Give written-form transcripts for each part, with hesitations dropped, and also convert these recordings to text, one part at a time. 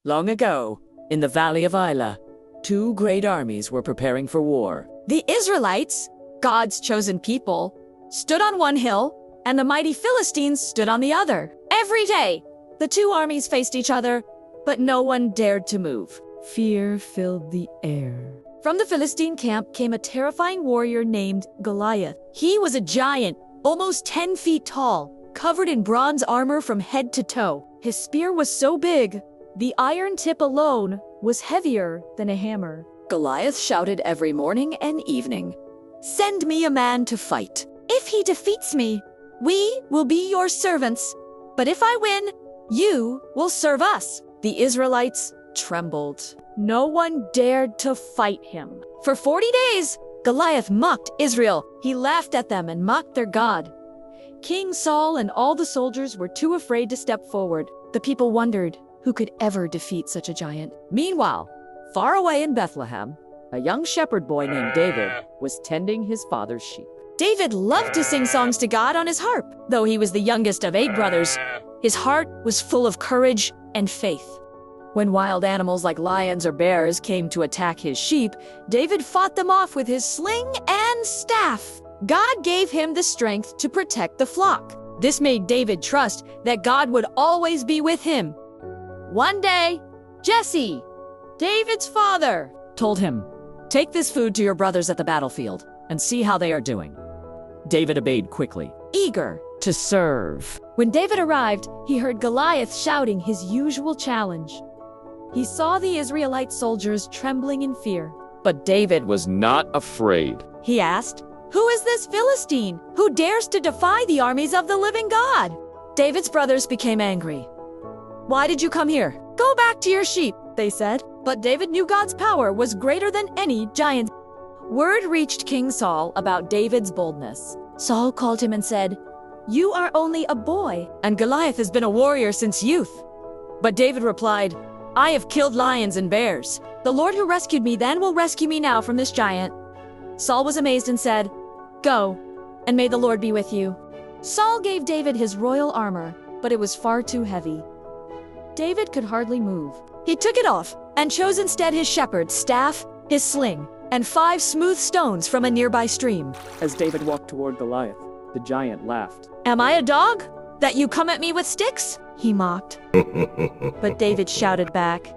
Long ago, in the valley of Elah, two great armies were preparing for war. The Israelites, God's chosen people, stood on one hill, and the mighty Philistines stood on the other. Every day, the two armies faced each other, but no one dared to move. Fear filled the air. From the Philistine camp came a terrifying warrior named Goliath. He was a giant, almost 10 feet tall, covered in bronze armor from head to toe. His spear was so big, the iron tip alone was heavier than a hammer. Goliath shouted every morning and evening, "Send me a man to fight. If he defeats me, we will be your servants. But if I win, you will serve us." The Israelites trembled. No one dared to fight him. For 40 days, Goliath mocked Israel. He laughed at them and mocked their God. King Saul and all the soldiers were too afraid to step forward. The people wondered who could ever defeat such a giant. Meanwhile, far away in Bethlehem, a young shepherd boy named David was tending his father's sheep. David loved to sing songs to God on his harp. Though he was the youngest of 8 brothers, his heart was full of courage and faith. When wild animals like lions or bears came to attack his sheep, David fought them off with his sling and staff. God gave him the strength to protect the flock. This made David trust that God would always be with him. One day, Jesse, David's father, told him, "Take this food to your brothers at the battlefield and see how they are doing." David obeyed quickly, eager to serve. When David arrived, he heard Goliath shouting his usual challenge. He saw the Israelite soldiers trembling in fear. But David was not afraid. He asked, "Who is this Philistine who dares to defy the armies of the living God?" David's brothers became angry. "Why did you come here? Go back to your sheep," they said. But David knew God's power was greater than any giant. Word reached King Saul about David's boldness. Saul called him and said, "You are only a boy, and Goliath has been a warrior since youth." But David replied, "I have killed lions and bears. The Lord who rescued me then will rescue me now from this giant." Saul was amazed and said, "Go, and may the Lord be with you." Saul gave David his royal armor, but it was far too heavy. David could hardly move. He took it off and chose instead his shepherd's staff, his sling, and 5 smooth stones from a nearby stream. As David walked toward Goliath, the giant laughed. "Am I a dog, that you come at me with sticks?" he mocked. But David shouted back,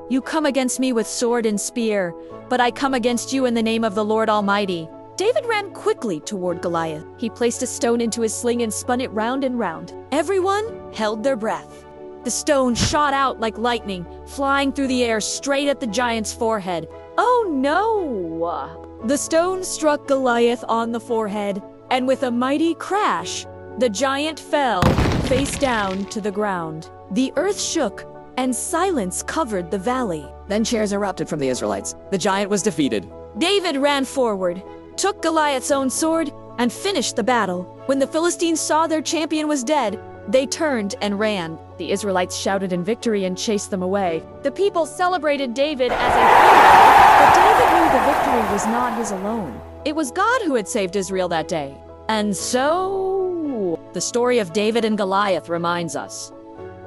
"You come against me with sword and spear, but I come against you in the name of the Lord Almighty." David ran quickly toward Goliath. He placed a stone into his sling and spun it round and round. Everyone held their breath. The stone shot out like lightning, flying through the air straight at the giant's forehead. Oh no! The stone struck Goliath on the forehead, and with a mighty crash, the giant fell face down to the ground. The earth shook, and silence covered the valley. Then cheers erupted from the Israelites. The giant was defeated. David ran forward, took Goliath's own sword, and finished the battle. When the Philistines saw their champion was dead, they turned and ran. The Israelites shouted in victory and chased them away. The people celebrated David as a hero, but David knew the victory was not his alone. It was God who had saved Israel that day. And so, the story of David and Goliath reminds us,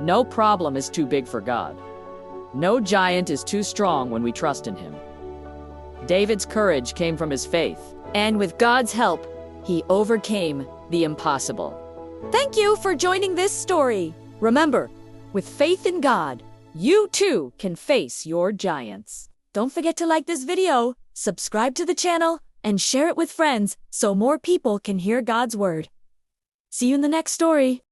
no problem is too big for God. No giant is too strong when we trust in him. David's courage came from his faith, and with God's help, he overcame the impossible. Thank you for joining this story. Remember, with faith in God, you too can face your giants. Don't forget to like this video, subscribe to the channel, and share it with friends so more people can hear God's word. See you in the next story.